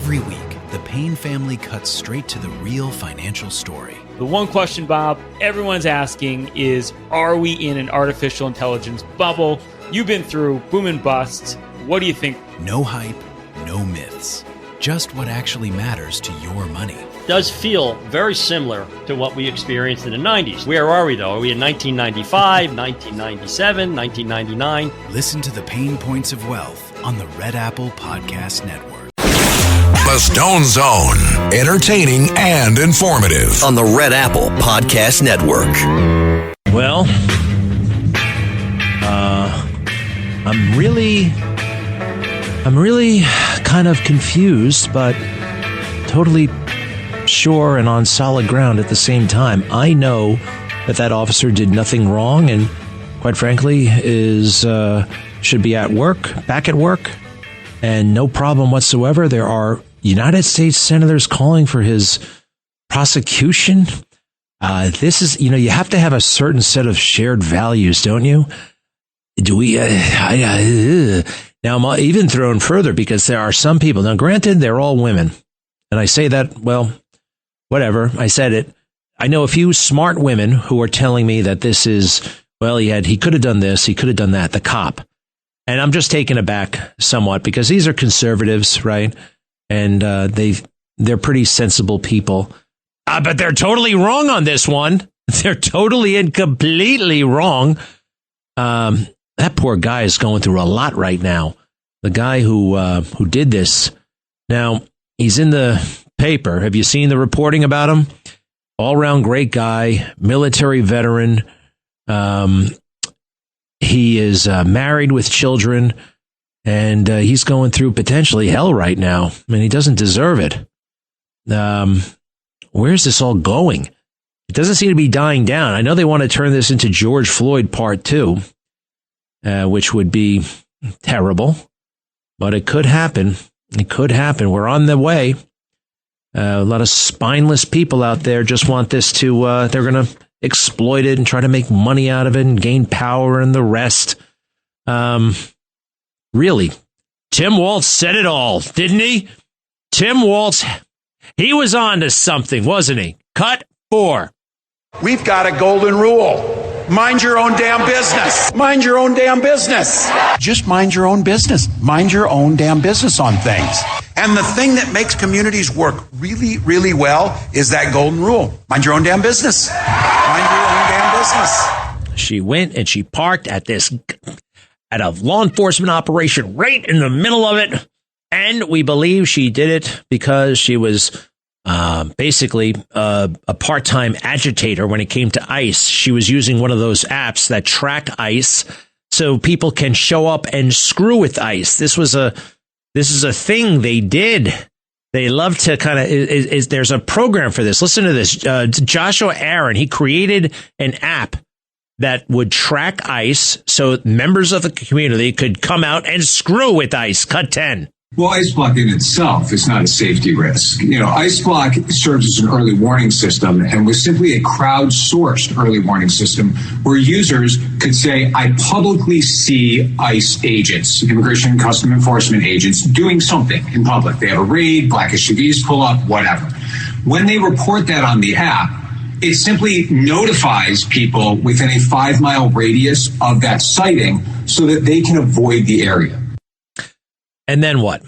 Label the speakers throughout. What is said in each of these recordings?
Speaker 1: Every week, the Payne family cuts straight to the real financial story.
Speaker 2: The one question, Bob, everyone's asking is, are we in an artificial intelligence bubble? You've been through boom and bust. What do you think?
Speaker 1: No hype, no myths. Just what actually matters to your money.
Speaker 3: Does feel very similar to what we experienced in the 90s. Where are we, though? Are we in 1995, 1997, 1999?
Speaker 1: Listen to the Pain Points of Wealth on the Red Apple Podcast Network.
Speaker 4: The Stone Zone, entertaining and informative
Speaker 5: on the Red Apple Podcast Network.
Speaker 6: Well, I'm really kind of confused, but totally sure and on solid ground at the same time. I know that officer did nothing wrong and, quite frankly, should be back at work, and no problem whatsoever. There are United States senators calling for his prosecution. This is, you have to have a certain set of shared values, don't you? Do we? Now, I'm even thrown further because there are some people. Now, granted, they're all women. And I say that, well, whatever. I said it. I know a few smart women who are telling me that this is, well, he could have done this, he could have done that, the cop. And I'm just taken aback somewhat because these are conservatives, right? And they're pretty sensible people. But they're totally wrong on this one. They're totally and completely wrong. That poor guy is going through a lot right now. The guy who did this. Now, he's in the paper. Have you seen the reporting about him? All-around great guy, military veteran. He is married with children, and he's going through potentially hell right now. I mean, he doesn't deserve it. Where's this all going? It doesn't seem to be dying down. I know they want to turn this into George Floyd Part 2, which would be terrible, but it could happen. It could happen. We're on the way. A lot of spineless people out there just want this to, they're going to exploit it and try to make money out of it and gain power and the rest. Really, Tim Walz said it all, didn't he? Tim Walz, he was on to something, wasn't he? Cut 4.
Speaker 7: We've got a golden rule. Mind your own damn business. Mind your own damn business. Just mind your own business. Mind your own damn business on things. And the thing that makes communities work really, really well is that golden rule. Mind your own damn business. Mind your own damn business.
Speaker 6: She went and she parked at a law enforcement operation right in the middle of it. And we believe she did it because she was basically a part-time agitator when it came to ICE. She was using one of those apps that track ICE so people can show up and screw with ICE. This is a thing they did. They love to kind of, there's a program for this. Listen to this. Joshua Aaron, he created an app that would track ICE so members of the community could come out and screw with ICE. Cut 10.
Speaker 8: Well, IceBlock in itself is not a safety risk. IceBlock serves as an early warning system and was simply a crowdsourced early warning system where users could say, I publicly see ICE agents, Immigration and Custom Enforcement agents, doing something in public. They have a raid, black SUVs pull up, whatever. When they report that on the app, it simply notifies people within a 5-mile radius of that sighting so that they can avoid the area.
Speaker 6: And then what?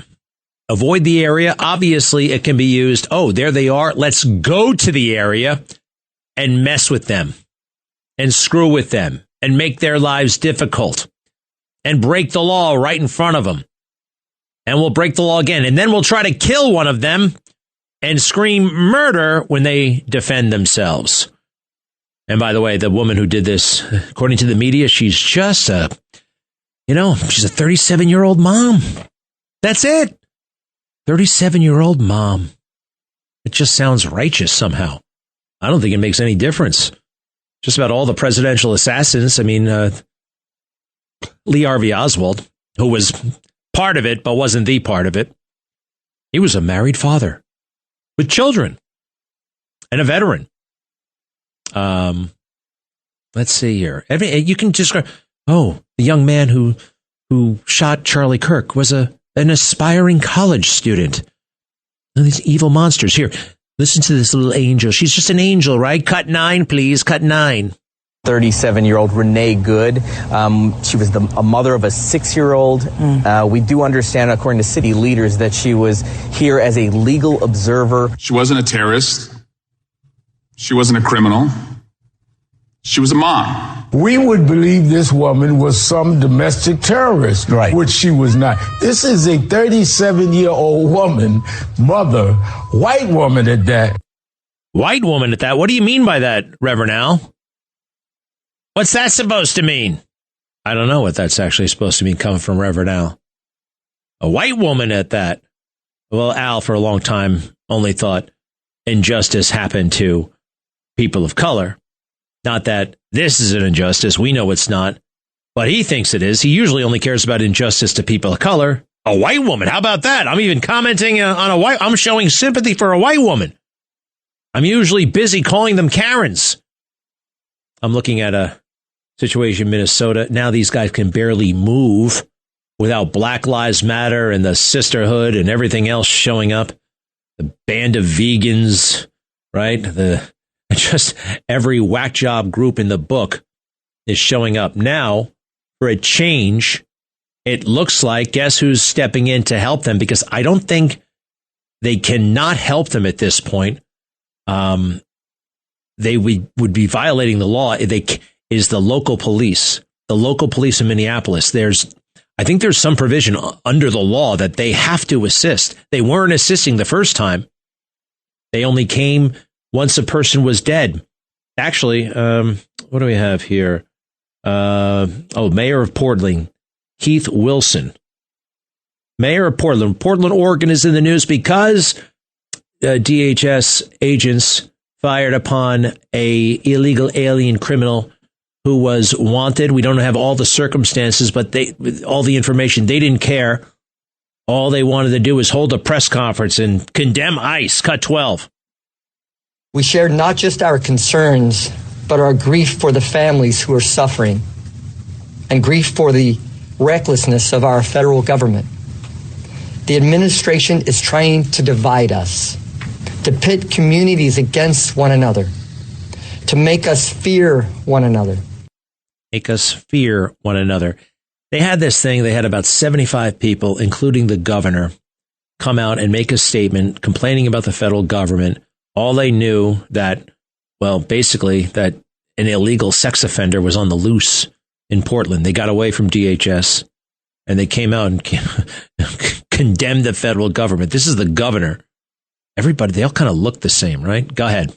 Speaker 6: Avoid the area. Obviously, it can be used. Oh, there they are. Let's go to the area and mess with them and screw with them and make their lives difficult and break the law right in front of them. And we'll break the law again. And then we'll try to kill one of them and scream murder when they defend themselves. And by the way, the woman who did this, according to the media, she's just she's a 37-year-old mom. That's it. 37-year-old mom. It just sounds righteous somehow. I don't think it makes any difference. Just about all the presidential assassins. I mean, Lee Harvey Oswald, who was part of it, but wasn't the part of it. He was a married father with children and a veteran. Let's see here. You can describe. Oh, the young man who shot Charlie Kirk was an aspiring college student. These evil monsters. Here, listen to this little angel. She's just an angel, right? Cut 9, please. Cut 9.
Speaker 9: 37-year-old Renee Good. She was a mother of a 6-year-old. We do understand, according to city leaders, that she was here as a legal observer.
Speaker 10: She wasn't a terrorist. She wasn't a criminal. She was a mom.
Speaker 11: We would believe this woman was some domestic terrorist, right, which she was not. This is a 37-year-old woman, mother, white woman at that.
Speaker 6: White woman at that? What do you mean by that, Reverend Al? What's that supposed to mean? I don't know what that's actually supposed to mean coming from Reverend Al. A white woman at that. Well, Al, for a long time, only thought injustice happened to people of color. Not that this is an injustice. We know it's not. But he thinks it is. He usually only cares about injustice to people of color. A white woman. How about that? I'm even commenting on a white. I'm showing sympathy for a white woman. I'm usually busy calling them Karens. I'm looking at a situation in Minnesota. Now these guys can barely move without Black Lives Matter and the sisterhood and everything else showing up. The band of vegans, right? Just every whack job group in the book is showing up. Now, for a change, it looks like, guess who's stepping in to help them? Because I don't think they cannot help them at this point. They would be violating the law. Is the local police. The local police in Minneapolis. I think there's some provision under the law that they have to assist. They weren't assisting the first time. They only came once a person was dead. Actually, what do we have here? Mayor of Portland, Keith Wilson. Mayor of Portland. Portland, Oregon is in the news because DHS agents fired upon a illegal alien criminal who was wanted. We don't have all the circumstances, but all the information. They didn't care. All they wanted to do was hold a press conference and condemn ICE. Cut 12.
Speaker 12: We shared not just our concerns, but our grief for the families who are suffering and grief for the recklessness of our federal government. The administration is trying to divide us, to pit communities against one another, to make us fear one another.
Speaker 6: Make us fear one another. They had this thing. They had about 75 people, including the governor, come out and make a statement complaining about the federal government. All they knew that, well, basically that an illegal sex offender was on the loose in Portland. They got away from DHS and they came out and condemned the federal government. This is the governor. Everybody, they all kind of look the same, right? Go ahead.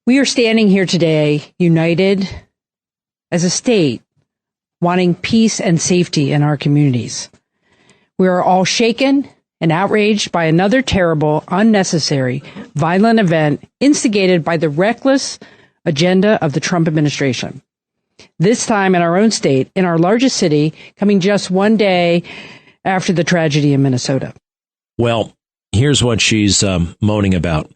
Speaker 13: We are standing here today, united as a state, wanting peace and safety in our communities. We are all shaken and outraged by another terrible, unnecessary, violent event instigated by the reckless agenda of the Trump administration. This time in our own state, in our largest city, coming just one day after the tragedy in Minnesota.
Speaker 6: Well, here's what she's moaning about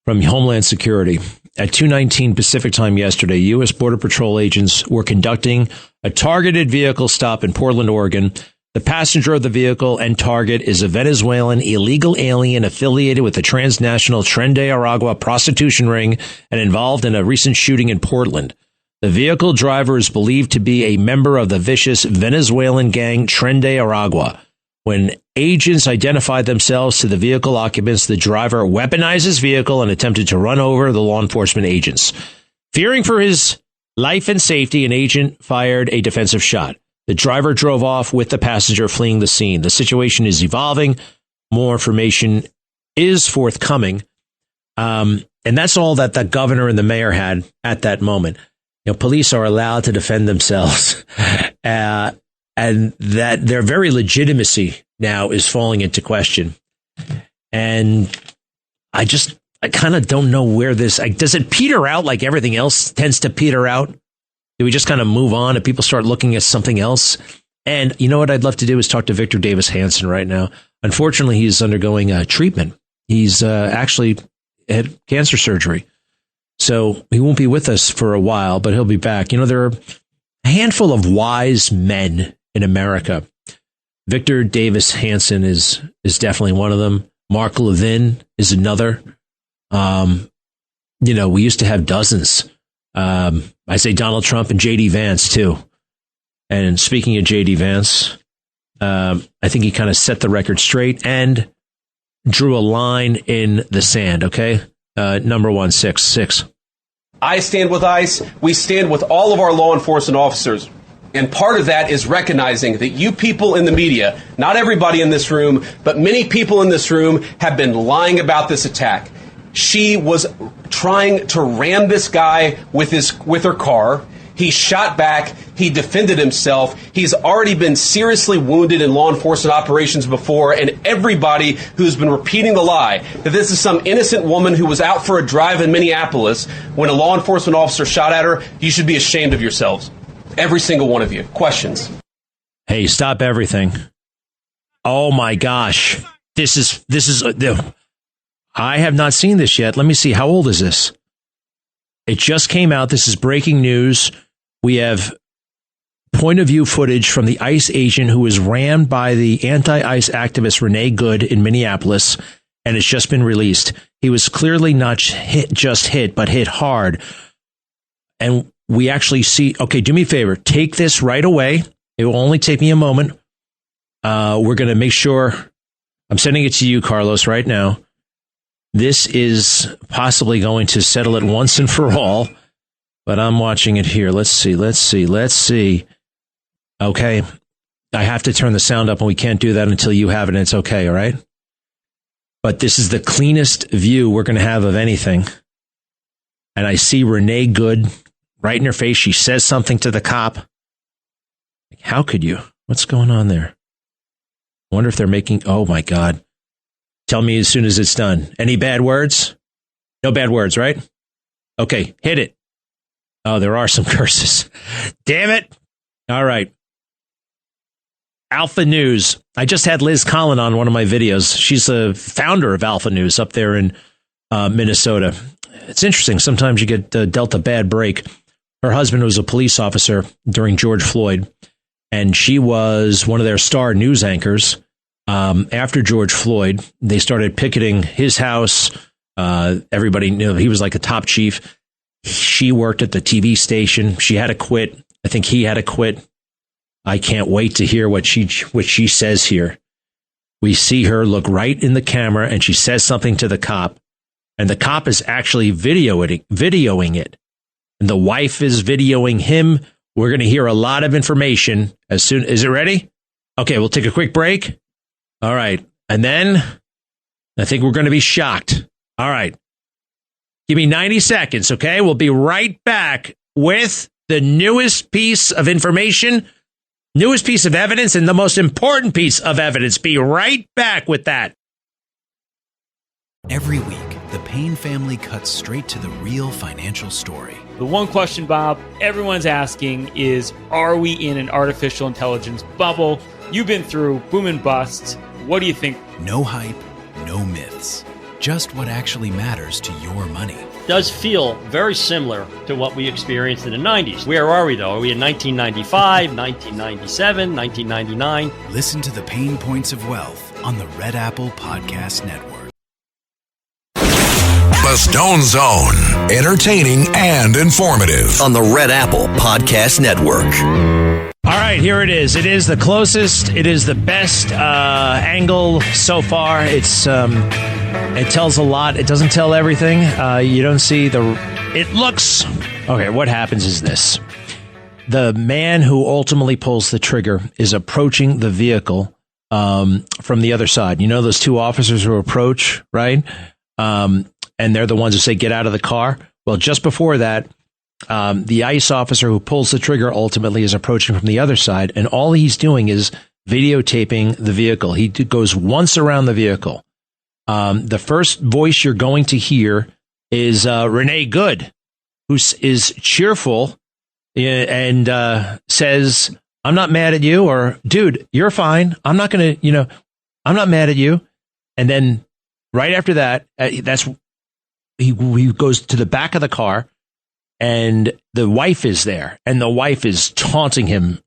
Speaker 6: from Homeland Security. At 2:19 Pacific time yesterday, U.S. Border Patrol agents were conducting a targeted vehicle stop in Portland, Oregon. The passenger of the vehicle and target is a Venezuelan illegal alien affiliated with the transnational Tren de Aragua prostitution ring and involved in a recent shooting in Portland. The vehicle driver is believed to be a member of the vicious Venezuelan gang Tren de Aragua. When agents identified themselves to the vehicle occupants, the driver weaponized his vehicle and attempted to run over the law enforcement agents. Fearing for his life and safety, an agent fired a defensive shot. The driver drove off with the passenger fleeing the scene. The situation is evolving. More information is forthcoming. And that's all that the governor and the mayor had at that moment. You know, police are allowed to defend themselves. And that their very legitimacy now is falling into question. And I kind of don't know where this, does it peter out like everything else tends to peter out? Do we just kind of move on and people start looking at something else? And you know what I'd love to do is talk to Victor Davis Hanson right now. Unfortunately, he's undergoing treatment. He's actually had cancer surgery. So he won't be with us for a while, but he'll be back. You know, there are a handful of wise men in America. Victor Davis Hanson is definitely one of them. Mark Levin is another. We used to have dozens. I say Donald Trump and J.D. Vance, too. And speaking of J.D. Vance, I think he kind of set the record straight and drew a line in the sand, okay? Number 166.
Speaker 14: I stand with ICE. We stand with all of our law enforcement officers. And part of that is recognizing that you people in the media, not everybody in this room, but many people in this room have been lying about this attack. She was trying to ram this guy with her car. He shot back. He defended himself. He's already been seriously wounded in law enforcement operations before. And everybody who's been repeating the lie that this is some innocent woman who was out for a drive in Minneapolis when a law enforcement officer shot at her, you should be ashamed of yourselves. Every single one of you. Questions?
Speaker 6: Hey, stop everything. Oh, my gosh. This is I have not seen this yet. Let me see. How old is this? It just came out. This is breaking news. We have point of view footage from the ICE agent who was rammed by the anti-ICE activist Renee Good in Minneapolis, and it's just been released. He was clearly not just hit, but hit hard. And we actually see, okay, do me a favor. Take this right away. It will only take me a moment. We're going to make sure. I'm sending it to you, Carlos, right now. This is possibly going to settle it once and for all, but I'm watching it here. Let's see. Okay. I have to turn the sound up, and we can't do that until you have it, and it's okay, all right? But this is the cleanest view we're going to have of anything. And I see Renee Good right in her face. She says something to the cop. How could you? What's going on there? I wonder if they're making... Oh, my God. Tell me as soon as it's done. Any bad words? No bad words, right? Okay, hit it. Oh, there are some curses. Damn it. All right. Alpha News. I just had Liz Collin on one of my videos. She's the founder of Alpha News up there in Minnesota. It's interesting. Sometimes you get dealt a bad break. Her husband was a police officer during George Floyd, and she was one of their star news anchors. After George Floyd, they started picketing his house. Everybody knew he was like a top chief. She worked at the TV station. She had to quit. I think he had to quit. I can't wait to hear what she says here. We see her look right in the camera, and she says something to the cop, and the cop is actually videoing it. And the wife is videoing him. We're going to hear a lot of information as soon. Is it ready? Okay, we'll take a quick break. All right. And then I think we're going to be shocked. All right. Give me 90 seconds, okay? We'll be right back with the newest piece of information, newest piece of evidence, and the most important piece of evidence. Be right back with that.
Speaker 1: Every week, the Payne family cuts straight to the real financial story.
Speaker 2: The one question, Bob, everyone's asking is, are we in an artificial intelligence bubble? You've been through boom and bust. What do you think?
Speaker 1: No hype, no myths. Just what actually matters to your money.
Speaker 3: Does feel very similar to what we experienced in the 90s. Where are we, though? Are we in 1995, 1997, 1999?
Speaker 1: Listen to the Pain Points of Wealth on the Red Apple Podcast Network.
Speaker 4: The Stone Zone. Entertaining and informative.
Speaker 5: On the Red Apple Podcast Network.
Speaker 6: All right, here it is. It is the closest. It is the best angle so far. It tells a lot. It doesn't tell everything. You don't see it looks... Okay, what happens is this. The man who ultimately pulls the trigger is approaching the vehicle from the other side. You know those two officers who approach, right? And they're the ones who say, get out of the car. Well, just before that, the ICE officer who pulls the trigger ultimately is approaching from the other side, and all he's doing is videotaping the vehicle. He goes once around the vehicle. The first voice you're going to hear is Renee Good, who is cheerful and says, I'm not mad at you, or, dude, you're fine. I'm not going to, I'm not mad at you. And then right after that, he goes to the back of the car, and the wife is there, and the wife is taunting him,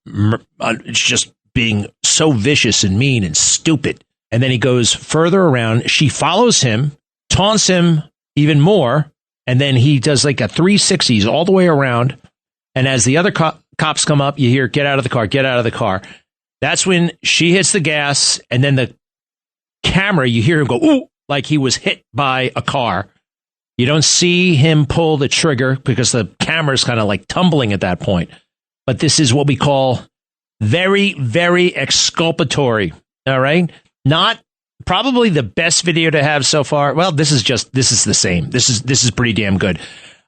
Speaker 6: just being so vicious and mean and stupid. And then he goes further around. She follows him, taunts him even more. And then he does like a 360s all the way around. And as the other cops come up, you hear, get out of the car, get out of the car. That's when she hits the gas. And then the camera, you hear him go, ooh, like he was hit by a car. You don't see him pull the trigger because the camera's kind of like tumbling at that point. But this is what we call very, very exculpatory. All right. Not probably the best video to have so far. Well, this is the same. This is pretty damn good.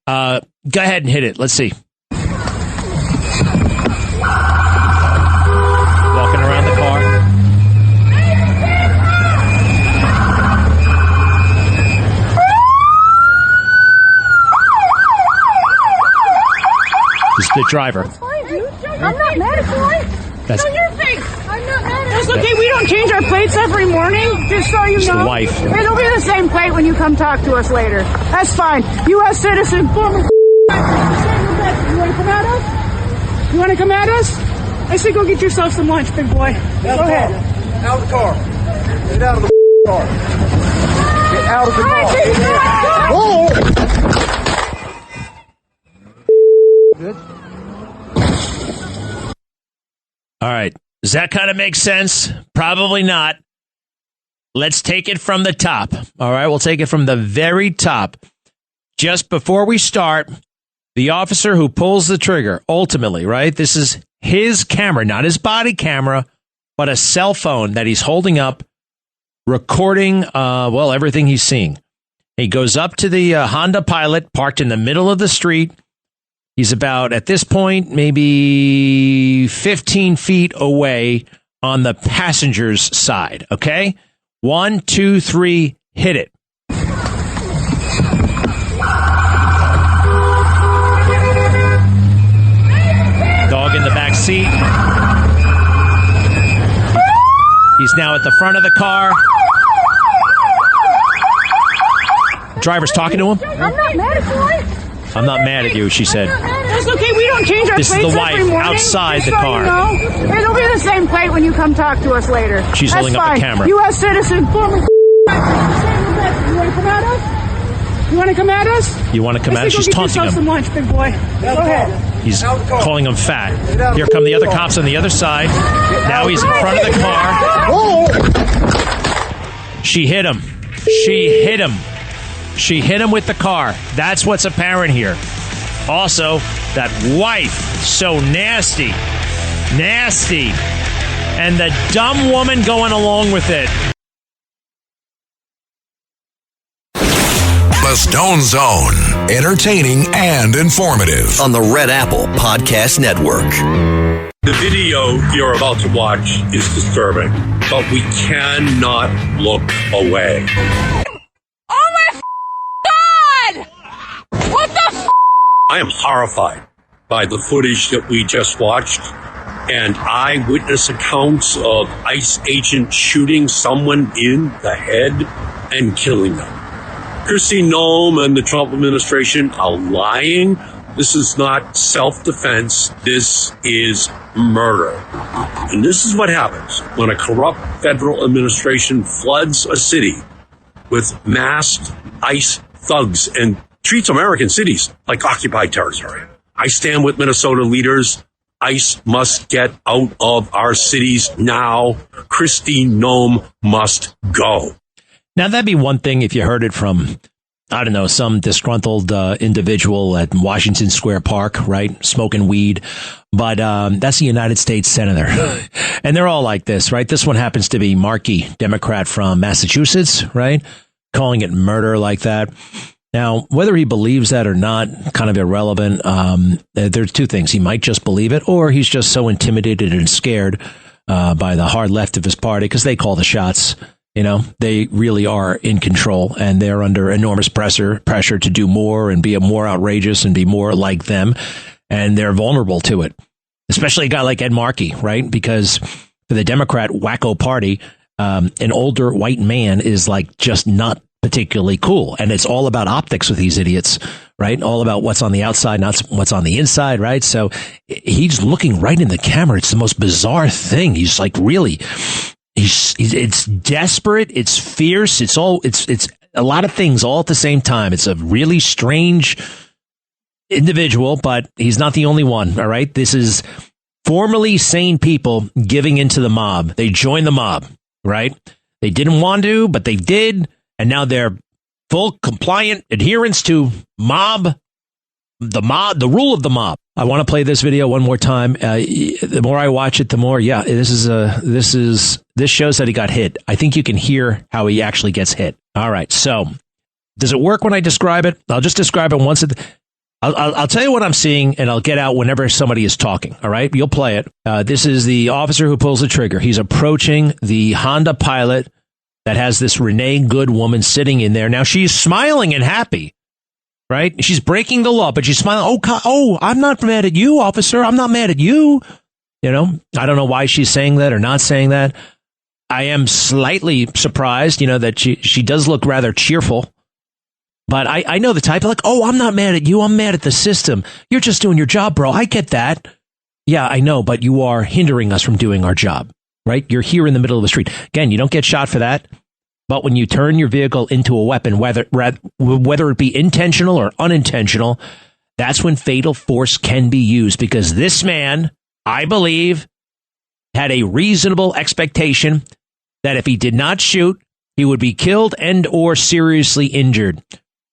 Speaker 6: Go ahead and hit it. Let's see. Walking around the car. This is the driver.
Speaker 15: I'm not mad at you.
Speaker 6: That's
Speaker 15: your face. I'm not mad at you. It's okay. We don't change our plates every morning, just so you know.
Speaker 6: The wife.
Speaker 15: It'll be the same plate when you come talk to us later. That's fine. U.S. citizen, former. You want to come at us? You want to come at us? I say go get yourself some lunch, big boy. Go ahead.
Speaker 16: Out of the car. Get out of the car. Get out of the car. Good.
Speaker 6: All right. Does that kind of make sense? Probably not. Let's take it from the top. All right. We'll take it from the very top. Just before we start, the officer who pulls the trigger, ultimately, right? This is his camera, not his body camera, but a cell phone that he's holding up, recording, everything he's seeing. He goes up to the Honda Pilot parked in the middle of the street. He's about, at this point, maybe 15 feet away on the passenger's side. Okay? 1, 2, 3, hit it. Dog in the back seat. He's now at the front of the car. Driver's talking to him.
Speaker 15: I'm not mad at you.
Speaker 6: I'm not mad at you, she said.
Speaker 15: It's okay. We don't change our plates every morning.
Speaker 6: This is the wife outside the car.
Speaker 15: You know. It'll be the same plate when you come talk to us later.
Speaker 6: She's holding up the camera.
Speaker 15: U.S. citizen, former. You want to come at us? You want to come at us?
Speaker 6: You want to come at us? She's taunting him.
Speaker 15: Some lunch, big boy. Go ahead.
Speaker 6: He's calling him fat. Here come the other cops on the other side. Now he's in front of the car. She hit him. She hit him. She hit him with the car. That's what's apparent here. Also, that wife, so nasty. Nasty. And the dumb woman going along with it.
Speaker 4: The Stone Zone. Entertaining and informative.
Speaker 5: On the Red Apple Podcast Network.
Speaker 17: The video you're about to watch is disturbing, but we cannot look away.
Speaker 15: Oh my God! What the
Speaker 17: I am horrified by the footage that we just watched and eyewitness accounts of ICE agents shooting someone in the head and killing them. Kristi Noem and the Trump administration are lying. This is not self-defense. This is murder. And this is what happens when a corrupt federal administration floods a city with masked ICE thugs and treats American cities like occupied territory. I stand with Minnesota leaders. ICE must get out of our cities now. Kristi Noem must go.
Speaker 6: Now, that'd be one thing if you heard it from, I don't know, some disgruntled individual at Washington Square Park, right? Smoking weed. But that's a United States senator. And they're all like this, right? This one happens to be Markey, Democrat from Massachusetts, right? Calling it murder like that. Now, whether he believes that or not, kind of irrelevant. There's two things. He might just believe it, or he's just so intimidated and scared by the hard left of his party because they call the shots. You know, they really are in control and they're under enormous pressure to do more and be more outrageous and be more like them. And they're vulnerable to it, especially a guy like Ed Markey, right? Because for the Democrat wacko party, an older white man is like just not particularly cool. And it's all about optics with these idiots, right? All about what's on the outside, not what's on the inside, right? So he's looking right in the camera. It's the most bizarre thing. He's like really It's desperate. It's fierce. It's a lot of things all at the same time. It's a really strange individual, but he's not the only one. All right. This is formerly sane people giving into the mob. They joined the mob, right? They didn't want to, but they did. And now they're full compliant adherence to the rule of the mob. I want to play this video one more time. The more I watch it, the more, this shows that he got hit. I think you can hear how he actually gets hit. All right. So does it work when I describe it? I'll just describe it once. I'll tell you what I'm seeing, and I'll get out whenever somebody is talking. All right. You'll play it. This is the officer who pulls the trigger. He's approaching the Honda Pilot that has this Renee Good woman sitting in there. Now she's smiling and happy. Right? She's breaking the law, but she's smiling. Oh, I'm not mad at you, officer. I'm not mad at you. You know, I don't know why she's saying that or not saying that. I am slightly surprised, that she does look rather cheerful. But I know the type, like, oh, I'm not mad at you. I'm mad at the system. You're just doing your job, bro. I get that. Yeah, I know, but you are hindering us from doing our job, right? You're here in the middle of the street. Again, you don't get shot for that. But when you turn your vehicle into a weapon, whether it be intentional or unintentional, that's when fatal force can be used, because this man, I believe, had a reasonable expectation that if he did not shoot, he would be killed and or seriously injured.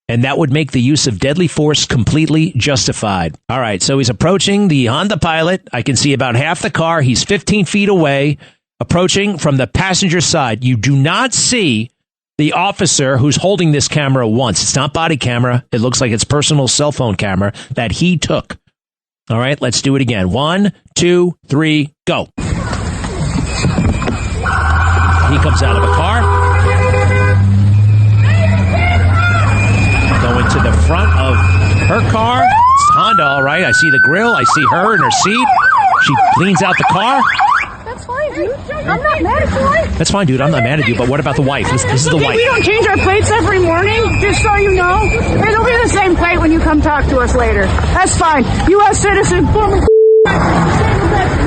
Speaker 6: And that would make the use of deadly force completely justified. All right, so he's approaching the Honda Pilot. I can see about half the car. He's 15 feet away, approaching from the passenger side. You do not see the officer who's holding this camera once. It's not body camera. It looks like it's personal cell phone camera that he took. All right, let's do it again. 1, 2, 3, go. He comes out of a car. Going to the front of her car. It's Honda, all right. I see the grill. I see her in her seat. She leans out the car.
Speaker 15: That's fine, dude. I'm not mad at you.
Speaker 6: That's fine, dude. I'm not mad at you. But what about the wife? This is the wife.
Speaker 15: We don't change our plates every morning, just so you know. It'll be the same plate when you come talk to us later. That's fine. U.S. citizen, former. You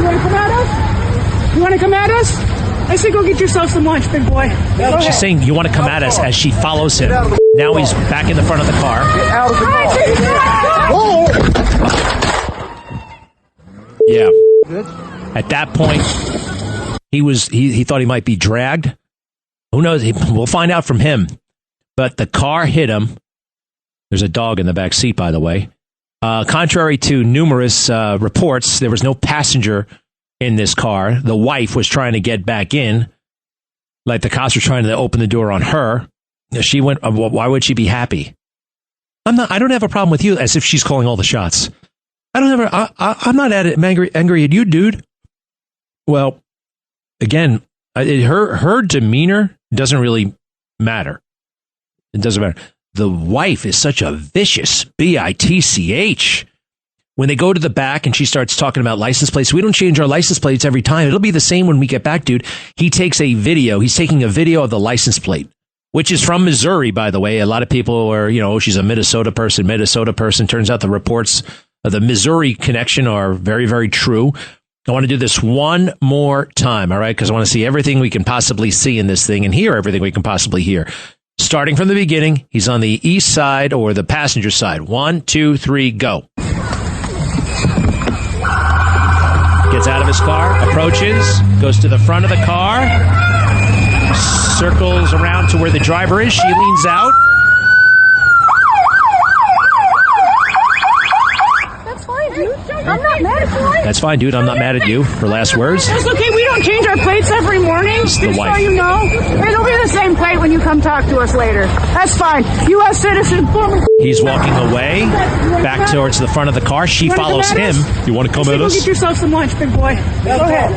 Speaker 15: want to come at us? You want to come at us? I say go get yourself some lunch, big boy.
Speaker 6: She's saying you want to come at us as she follows him. Now he's back in the front of the car. Yeah. At that point, he thought he might be dragged. Who knows? We'll find out from him. But the car hit him. There's a dog in the back seat, by the way. Contrary to numerous reports, there was no passenger in this car. The wife was trying to get back in, like the cops were trying to open the door on her. She went. Why would she be happy? I don't have a problem with you. As if she's calling all the shots. I'm not angry at you, dude. Well, again, her demeanor doesn't really matter. It doesn't matter. The wife is such a vicious bitch. When they go to the back and she starts talking about license plates, we don't change our license plates every time. It'll be the same when we get back, dude. He's taking a video of the license plate, which is from Missouri, by the way. A lot of people are, she's a Minnesota person. Turns out the reports of the Missouri connection are very, very true. I want to do this one more time, all right? Because I want to see everything we can possibly see in this thing and hear everything we can possibly hear. Starting from the beginning, he's on the east side or the passenger side. 1, 2, 3, go. Gets out of his car, approaches, goes to the front of the car, circles around to where the driver is. She leans out.
Speaker 15: That's fine, dude. I'm not mad at you.
Speaker 6: That's fine, dude. I'm not mad at you. Her last words.
Speaker 15: It's okay. We don't change our plates every morning, just so you know. It'll be the same plate when you come talk to us later. That's fine. U.S. citizen, former.
Speaker 6: He's walking away, back towards the front of the car. She follows him. You want to come at us?
Speaker 15: Go get yourself some lunch, big boy. Go ahead.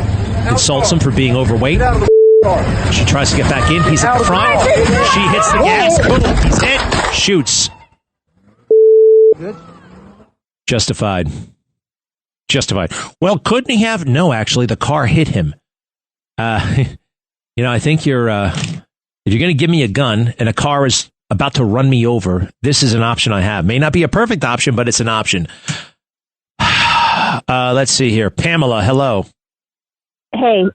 Speaker 6: Insults him for being overweight. She tries to get back in. He's at the front. She hits the gas. Boom. He's hit. Shoots. Justified. Well, couldn't he have? No, actually, the car hit him. I think if you're going to give me a gun and a car is about to run me over, this is an option I have. May not be a perfect option, but it's an option. Let's see here. Pamela, hello.
Speaker 18: Hey,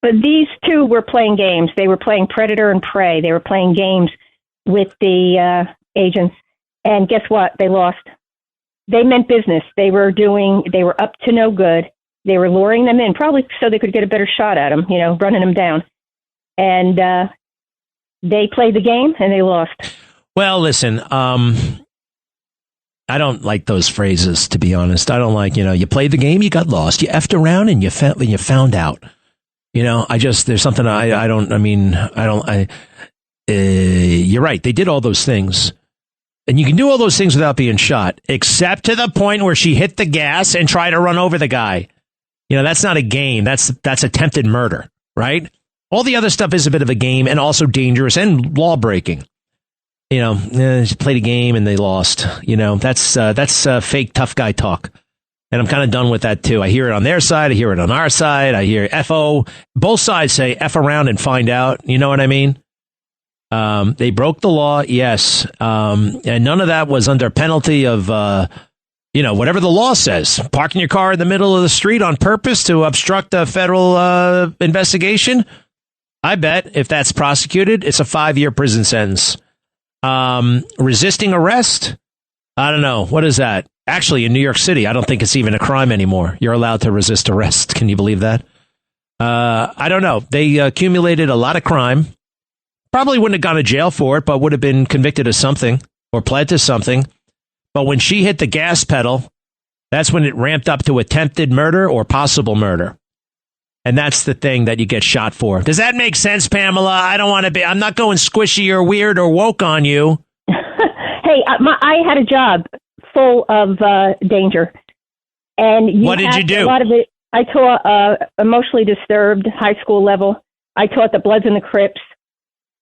Speaker 18: But these two were playing games. They were playing predator and prey. They were playing games with the agents. And guess what? They lost. They meant business. They were up to no good. They were luring them in, probably so they could get a better shot at them, running them down. And they played the game and they lost.
Speaker 6: Well, listen, I don't like those phrases, to be honest. I don't like, you played the game, you got lost. You effed around and you found out. There's something you're right. They did all those things. And you can do all those things without being shot, except to the point where she hit the gas and tried to run over the guy. That's not a game. That's attempted murder, right? All the other stuff is a bit of a game and also dangerous and law breaking. She played a game and they lost. That's fake tough guy talk. And I'm kind of done with that, too. I hear it on their side. I hear it on our side. I hear FO. Both sides say F around and find out. You know what I mean? They broke the law, yes. And none of that was under penalty of, whatever the law says. Parking your car in the middle of the street on purpose to obstruct a federal investigation. I bet if that's prosecuted, it's a 5-year prison sentence. Resisting arrest? I don't know. What is that? Actually, in New York City, I don't think it's even a crime anymore. You're allowed to resist arrest. Can you believe that? I don't know. They accumulated a lot of crime. Probably wouldn't have gone to jail for it, but would have been convicted of something or pled to something. But when she hit the gas pedal, that's when it ramped up to attempted murder or possible murder. And that's the thing that you get shot for. Does that make sense, Pamela? I'm not going squishy or weird or woke on you.
Speaker 18: Hey, I had a job full of danger. And
Speaker 6: what did you do?
Speaker 18: A lot of it, I taught emotionally disturbed high school level. I taught the Bloods and the Crips.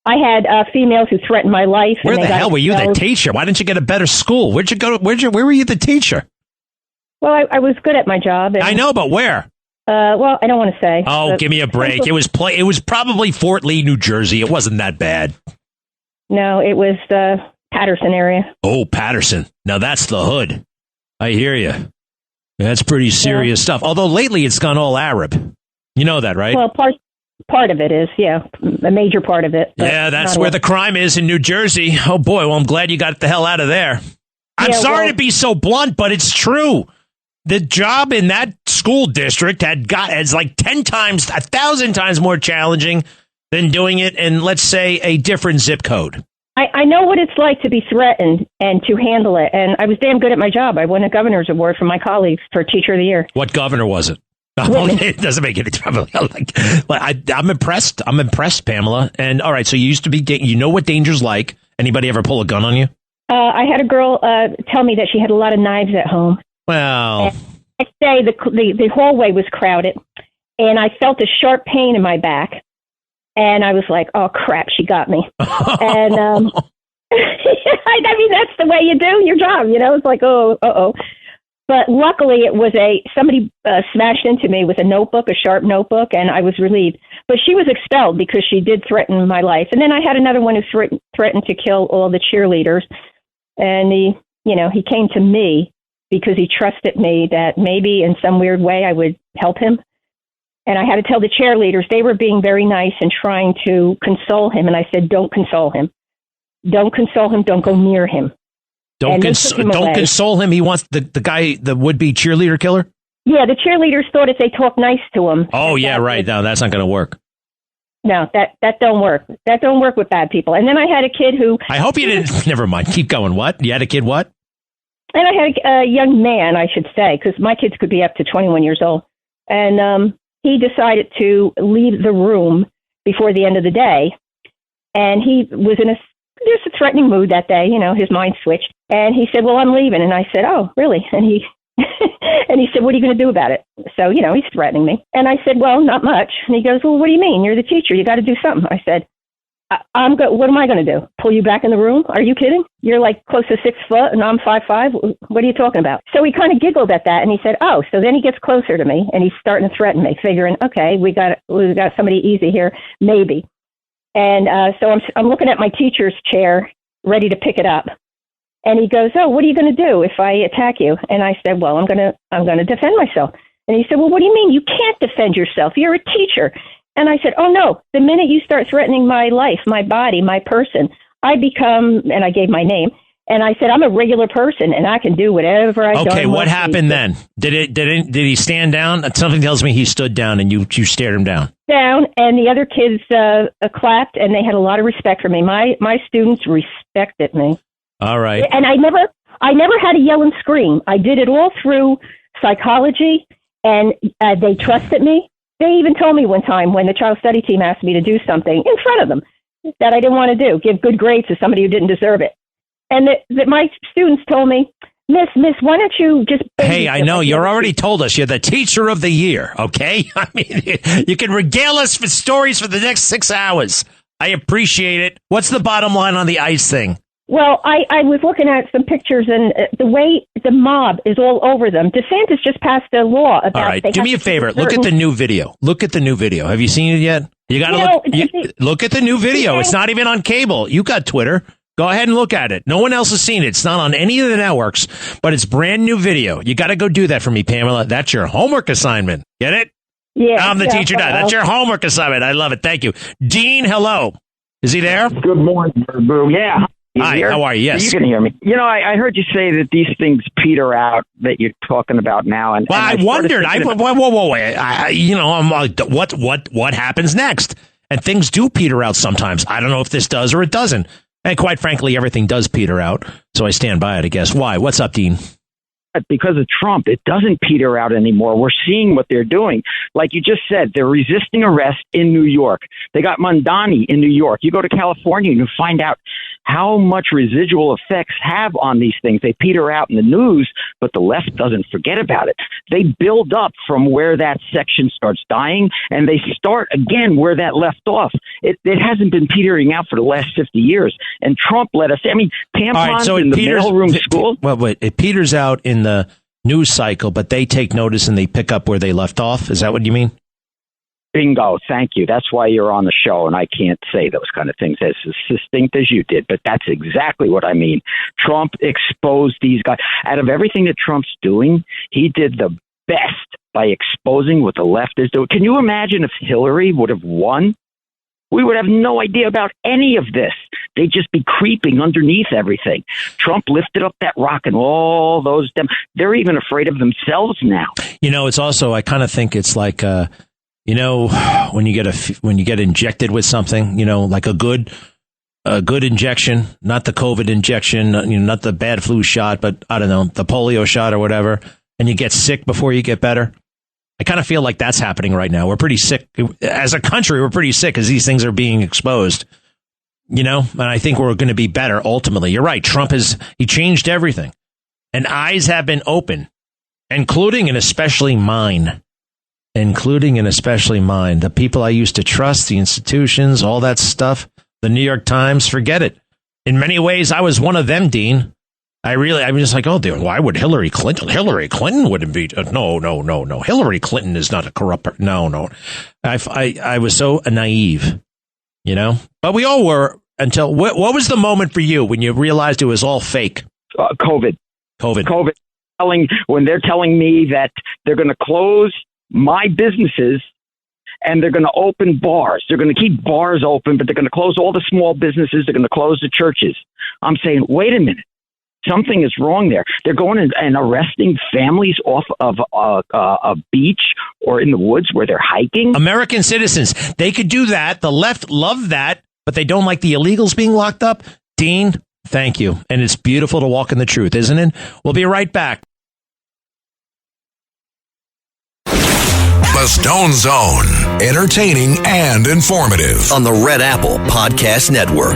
Speaker 18: I had females who threatened my life.
Speaker 6: Where the hell were you the teacher? Why didn't you get a better school? Where'd you go? Where were you the teacher?
Speaker 18: Well, I was good at my job. And,
Speaker 6: I know, but where?
Speaker 18: Well, I don't want to say.
Speaker 6: Oh, give me a break. It was probably Fort Lee, New Jersey. It wasn't that bad.
Speaker 18: No, it was the Patterson area.
Speaker 6: Oh, Patterson. Now that's the hood. I hear you. That's pretty serious stuff. Although lately it's gone all Arab. You know that, right?
Speaker 18: Well, part of it is, yeah, a major part of it.
Speaker 6: Yeah, that's where the crime is in New Jersey. Oh, boy. Well, I'm glad you got the hell out of there. I'm sorry to be so blunt, but it's true. The job in that school district is like 10 times, 1,000 times more challenging than doing it in, let's say, a different zip code.
Speaker 18: I know what it's like to be threatened and to handle it. And I was damn good at my job. I won a governor's award from my colleagues for Teacher of the Year.
Speaker 6: What governor was it? It doesn't make any trouble. I'm impressed. I'm impressed, Pamela. And all right, so you used to be, you know what danger's like. Anybody ever pull a gun on you?
Speaker 18: I had a girl tell me that she had a lot of knives at home.
Speaker 6: Well,
Speaker 18: and next day the hallway was crowded, and I felt a sharp pain in my back, and I was like, "Oh crap, she got me!" And I mean, that's the way you do your job, It's like, oh. But luckily, it was somebody smashed into me with a sharp notebook, and I was relieved. But she was expelled because she did threaten my life. And then I had another one who threatened to kill all the cheerleaders. And he came to me because he trusted me that maybe in some weird way I would help him. And I had to tell the cheerleaders, they were being very nice and trying to console him. And I said, don't console him. Don't console him. Don't go near him.
Speaker 6: Don't console him. He wants the guy, the would-be cheerleader killer?
Speaker 18: Yeah, the cheerleaders thought if they talk nice to him.
Speaker 6: Oh, yeah, right. No, that's not going to work.
Speaker 18: No, that don't work. That don't work with bad people. And then I had a kid who...
Speaker 6: I hope you didn't... Never mind. Keep going. What? You had a kid what?
Speaker 18: And I had a young man, I should say, because my kids could be up to 21 years old. And he decided to leave the room before the end of the day. And he was in just a threatening mood that day. His mind switched. And he said, well, I'm leaving. And I said, oh, really? And he said, what are you going to do about it? So, he's threatening me. And I said, well, not much. And he goes, well, what do you mean? You're the teacher. You got to do something. I said, what am I going to do? Pull you back in the room? Are you kidding? You're like close to 6 foot and I'm 5'5". What are you talking about? So he kind of giggled at that. And he said, oh, so then he gets closer to me and he's starting to threaten me, figuring, okay, we got somebody easy here, maybe. And so I'm looking at my teacher's chair, ready to pick it up. And he goes, oh, what are you going to do if I attack you? And I said, well, I'm going to defend myself. And he said, well, what do you mean? You can't defend yourself. You're a teacher. And I said, oh, no, the minute you start threatening my life, my body, my person, I become, and I gave my name, and I said, I'm a regular person, and I can do whatever I want.
Speaker 6: Okay, what happened then? Did he stand down? Something tells me he stood down, and you stared him down.
Speaker 18: Down, and the other kids clapped, and they had a lot of respect for me. My students respected me.
Speaker 6: All right.
Speaker 18: And I never had to yell and scream. I did it all through psychology, and they trusted me. They even told me one time when the child study team asked me to do something in front of them that I didn't want to do, give good grades to somebody who didn't deserve it. And that my students told me, Miss, why don't you just...
Speaker 6: Hey, I know. You're already told us you're the teacher of the year, okay? I mean, you can regale us with stories for the next 6 hours. I appreciate it. What's the bottom line on the ICE thing?
Speaker 18: Well, I was looking at some pictures, and the way the mob is all over them. DeSantis just passed a law about...
Speaker 6: All right, do me a favor. Look at the new video. Look at the new video. Have you seen it yet? You got to look at the new video. It's not even on cable. You got Twitter. Go ahead and look at it. No one else has seen it. It's not on any of the networks, but it's brand new video. You got to go do that for me, Pamela. That's your homework assignment. Get it?
Speaker 18: Yeah.
Speaker 6: I'm the teacher now. That's your homework assignment. I love it. Thank you. Dean, hello. Is he there?
Speaker 19: Good morning, Boo. Yeah.
Speaker 6: Hi, how are you? Yes.
Speaker 19: You can hear me. You know, I heard you say that these things peter out that you're talking about now. And
Speaker 6: I wondered. I'm like, what happens next? And things do peter out sometimes. I don't know if this does or it doesn't. And quite frankly, everything does peter out. So I stand by it, I guess. Why? What's up, Dean?
Speaker 19: Because of Trump, it doesn't peter out anymore. We're seeing what they're doing. Like you just said, they're resisting arrest in New York. They got Mondani in New York. You go to California and you find out how much residual effects have on these things. They peter out in the news, but the left doesn't forget about it. They build up from where that section starts dying, and they start again where that left off. It hasn't been petering out for the last 50 years. And Trump let us, tampons in the mailroom school.
Speaker 6: Well, wait, it peters out in the news cycle, but they take notice and they pick up where they left off. Is that what you mean?
Speaker 19: Bingo. Thank you. That's why you're on the show, and I can't say those kind of things as succinct as you did, but that's exactly what I mean. Trump exposed these guys. Out of everything that Trump's doing, he did the best by exposing what the left is doing. Can you imagine if Hillary would have won? We would have no idea about any of this. They'd just be creeping underneath everything. Trump lifted up that rock, and all those they're even afraid of themselves now.
Speaker 6: You know, it's also, I kind of think it's like, when you get injected with something, like a good injection, not the COVID injection, not the bad flu shot, but I don't know, the polio shot or whatever, and you get sick before you get better. I kind of feel like that's happening right now. We're pretty sick as a country. We're pretty sick as these things are being exposed, and I think we're going to be better ultimately. You're right. Trump he changed everything, and eyes have been open, including and especially mine. The people I used to trust, the institutions, all that stuff, the New York Times, forget it. In many ways, I was one of them, Dean. I was just like, oh, dude, why would Hillary Clinton wouldn't be, no. Hillary Clinton is not a corrupt, no. I was so naive, but we all were until, what was the moment for you when you realized it was all fake?
Speaker 19: COVID. When they're telling me that they're going to close my businesses and they're going to open bars. They're going to keep bars open, but they're going to close all the small businesses. They're going to close the churches. I'm saying, wait a minute. Something is wrong there. They're going and arresting families off of a beach or in the woods where they're hiking.
Speaker 6: American citizens, they could do that. The left love that, but they don't like the illegals being locked up. Dean, thank you. And it's beautiful to walk in the truth, isn't it? We'll be right back.
Speaker 4: The Stone Zone, entertaining and informative.
Speaker 5: On the Red Apple Podcast Network.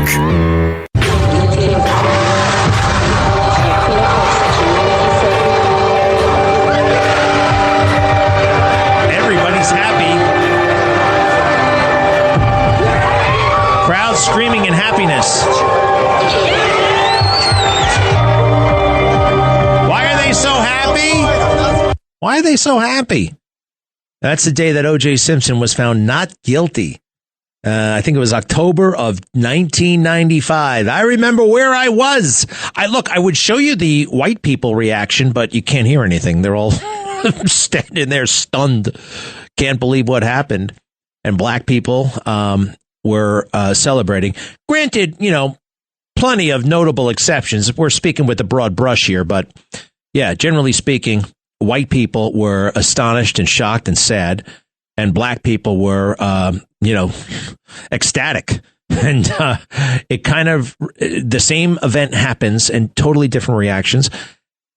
Speaker 6: Everybody's happy. Crowd screaming in happiness. Why are they so happy? Why are they so happy? That's the day that O.J. Simpson was found not guilty. I think it was October of 1995. I remember where I was. I would show you the white people reaction, but you can't hear anything. They're all standing there stunned. Can't believe what happened. and black people were celebrating. Granted, plenty of notable exceptions. We're speaking with a broad brush here, but yeah, generally speaking, white people were astonished and shocked and sad, and black people were, ecstatic. And it kind of, the same event happens and totally different reactions.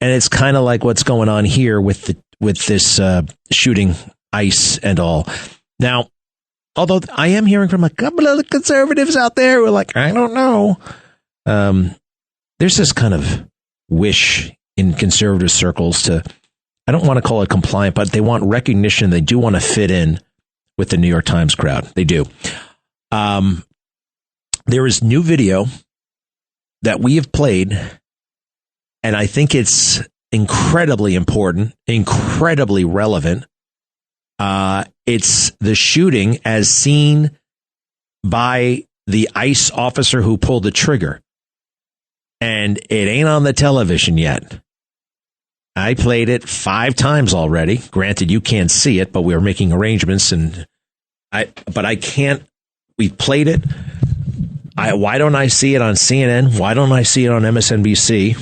Speaker 6: And it's kind of like what's going on here with this shooting ICE and all. Now, although I am hearing from a couple of the conservatives out there who are like, I don't know. There's this kind of wish in conservative circles to, I don't want to call it compliant, but they want recognition. They do want to fit in with the New York Times crowd. They do. There is new video that we have played, and I think it's incredibly important, incredibly relevant. It's the shooting as seen by the ICE officer who pulled the trigger. And it ain't on the television yet. I played it 5 times already. Granted, you can't see it, but we were making arrangements, and I can't. We played it. Why don't I see it on CNN? Why don't I see it on MSNBC?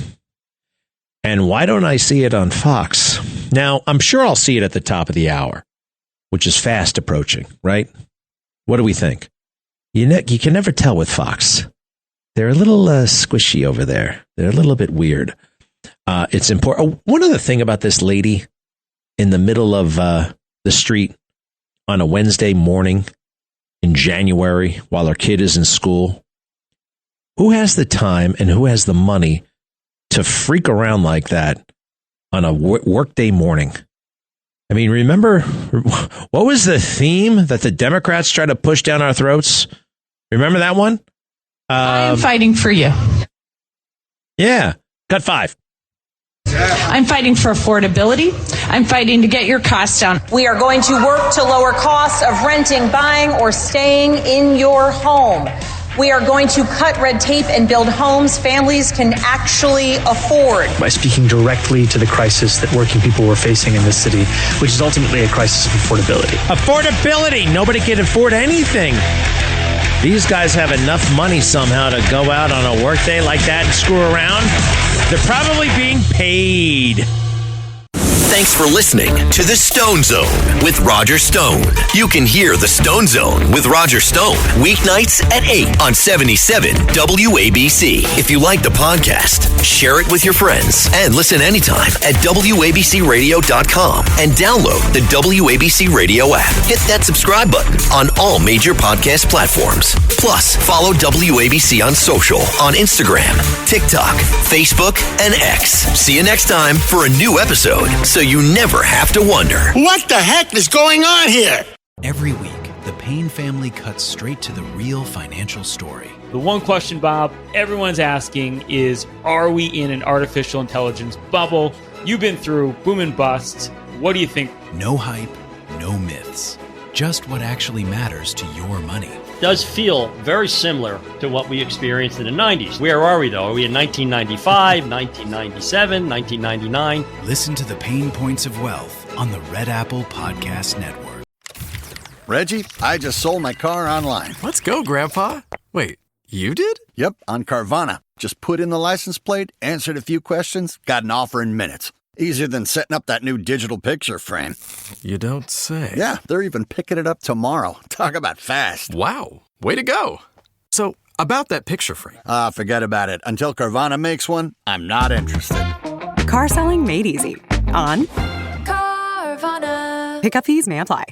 Speaker 6: And why don't I see it on Fox? Now, I'm sure I'll see it at the top of the hour, which is fast approaching, right? What do we think? You can never tell with Fox. They're a little squishy over there. They're a little bit weird. It's important. One other thing about this lady in the middle of the street on a Wednesday morning in January while her kid is in school. Who has the time and who has the money to freak around like that on a workday morning? I mean, remember, what was the theme that the Democrats tried to push down our throats? Remember that one?
Speaker 20: I am fighting for you.
Speaker 6: Yeah. Cut 5.
Speaker 20: I'm fighting for affordability. I'm fighting to get your costs down.
Speaker 21: We are going to work to lower costs of renting, buying, or staying in your home. We are going to cut red tape and build homes families can actually afford.
Speaker 22: By speaking directly to the crisis that working people were facing in this city, which is ultimately a crisis of affordability.
Speaker 6: Affordability. Nobody can afford anything. These guys have enough money somehow to go out on a workday like that and screw around. They're probably being paid.
Speaker 5: Thanks for listening to The Stone Zone with Roger Stone. You can hear The Stone Zone with Roger Stone weeknights at 8 on 77 WABC. If you like the podcast, share it with your friends and listen anytime at WABCRadio.com and download the WABC Radio app. Hit that subscribe button on all major podcast platforms. Plus, follow WABC on social on Instagram, TikTok, Facebook, and X. See you next time for a new episode, so you never have to wonder.
Speaker 23: What the heck is going on here?
Speaker 1: Every week, the Payne family cuts straight to the real financial story.
Speaker 2: The one question, Bob, everyone's asking is, are we in an artificial intelligence bubble? You've been through boom and bust. What do you think?
Speaker 1: No hype, no myths. Just what actually matters to your money.
Speaker 3: Does feel very similar to what we experienced in the 90s. Where are we, though? Are we in 1995, 1997, 1999?
Speaker 1: Listen to the Pain Points of Wealth on the Red Apple Podcast Network.
Speaker 24: Reggie, I just sold my car online.
Speaker 25: Let's go, Grandpa. Wait, you did?
Speaker 24: Yep, on Carvana. Just put in the license plate, answered a few questions, got an offer in minutes. Easier than setting up that new digital picture frame.
Speaker 25: You don't say.
Speaker 24: Yeah, they're even picking it up tomorrow. Talk about fast.
Speaker 25: Wow, way to go. So, about that picture frame.
Speaker 24: Forget about it. Until Carvana makes one, I'm not interested.
Speaker 26: Car selling made easy. On Carvana. Pickup fees may apply.